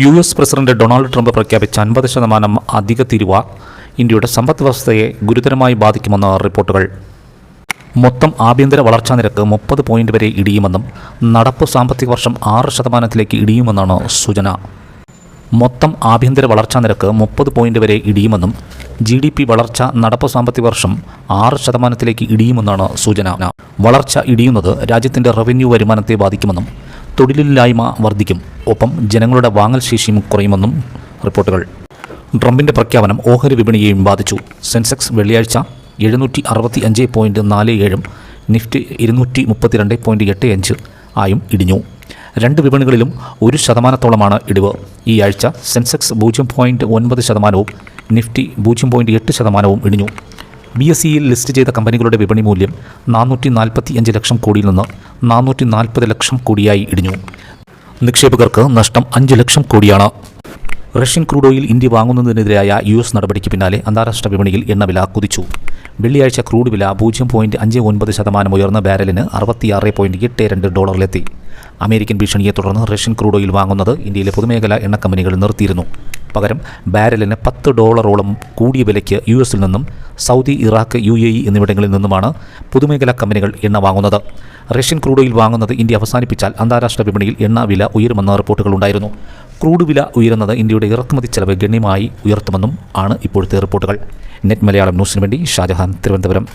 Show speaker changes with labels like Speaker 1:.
Speaker 1: US president Donald Trump പ്രഖ്യാപിച്ച 50% അധിക തീരുവ ഇന്ത്യയുടെ സമ്പദ് വ്യവസ്ഥയെ ഗുരുതരമായി ബാധിക്കുമെന്ന് റിപ്പോർട്ടുകൾ. മൊത്തം ആഭ്യന്തര വളർച്ചാ നിരക്ക് 30 പോയിന്റ് വരെ ഇടിയുമെന്നും നടപ്പ് സാമ്പത്തിക വർഷം 6% ഇടിയുമെന്നാണ് സൂചന. മൊത്തം ആഭ്യന്തര വളർച്ചാ നിരക്ക് 30 പോയിന്റ് വരെ ഇടിയുമെന്നും GDP വളർച്ച നടപ്പ് സാമ്പത്തിക വർഷം 6% ഇടിയുമെന്നാണ് സൂചന. വളർച്ച ഇടിയുന്നത് രാജ്യത്തിൻ്റെ റവന്യൂ വരുമാനത്തെ ബാധിക്കുമെന്നും തൊഴിലില്ലായ്മ വർദ്ധിക്കും, ഒപ്പം ജനങ്ങളുടെ വാങ്ങൽ ശേഷിയും കുറയുമെന്നും റിപ്പോർട്ടുകൾ. ട്രംപിൻ്റെ പ്രഖ്യാപനം ഓഹരി വിപണിയെയും ബാധിച്ചു. സെൻസെക്സ് വെള്ളിയാഴ്ച 765.47 നിഫ്റ്റി 232.85 ആയും ഇടിഞ്ഞു. രണ്ട് വിപണികളിലും 1% ഇടിവ്. ഈ ആഴ്ച സെൻസെക്സ് 0.9%, നിഫ്റ്റി 0.8% ഇടിഞ്ഞു. BSEയിൽ ലിസ്റ്റ് ചെയ്ത കമ്പനികളുടെ വിപണി മൂല്യം 445 ലക്ഷം കോടിയിൽ നിന്ന് 440 ലക്ഷം കോടിയായി ഇടിഞ്ഞു. നിക്ഷേപകർക്ക് നഷ്ടം 5 ലക്ഷം കോടിയാണ്. റഷ്യൻ ക്രൂഡ് ഓയിൽ ഇന്ത്യ വാങ്ങുന്നതിനെതിരായ US നടപടിക്ക് പിന്നാലെ അന്താരാഷ്ട്ര വിപണിയിൽ എണ്ണവില കുതിച്ചു. വെള്ളിയാഴ്ച ക്രൂഡ് വില 0.59% ഉയർന്ന ബാരലിന് $66.82 അമേരിക്കൻ ഭീഷണിയെ തുടർന്ന് റഷ്യൻ ക്രൂഡ് ഓയിൽ വാങ്ങുന്നത് ഇന്ത്യയിലെ പൊതുമേഖലാ എണ്ണ കമ്പനികൾ നിർത്തിയിരുന്നു. പകരം ബാരലിന് $10 കൂടിയ വിലയ്ക്ക് US നിന്നും സൗദി, ഇറാഖ്, UAE എന്നിവിടങ്ങളിൽ നിന്നുമാണ് പൊതുമേഖലാ കമ്പനികൾ എണ്ണ വാങ്ങുന്നത്. റഷ്യൻ ക്രൂഡ് ഓയിൽ വാങ്ങുന്നത് ഇന്ത്യ അവസാനിപ്പിച്ചാൽ അന്താരാഷ്ട്ര വിപണിയിൽ എണ്ണ വില ഉയരുമെന്ന റിപ്പോർട്ടുകളുണ്ടായിരുന്നു. ക്രൂഡ് വില ഉയരുന്നത് ഇന്ത്യയുടെ ഇറക്കുമതി ചെലവ് ഗണ്യമായി ഉയർത്തുമെന്നും ആണ് ഇപ്പോഴത്തെ റിപ്പോർട്ടുകൾ. നെറ്റ് മലയാളം ന്യൂസിന് വേണ്ടി ഷാജഹാൻ, തിരുവനന്തപുരം.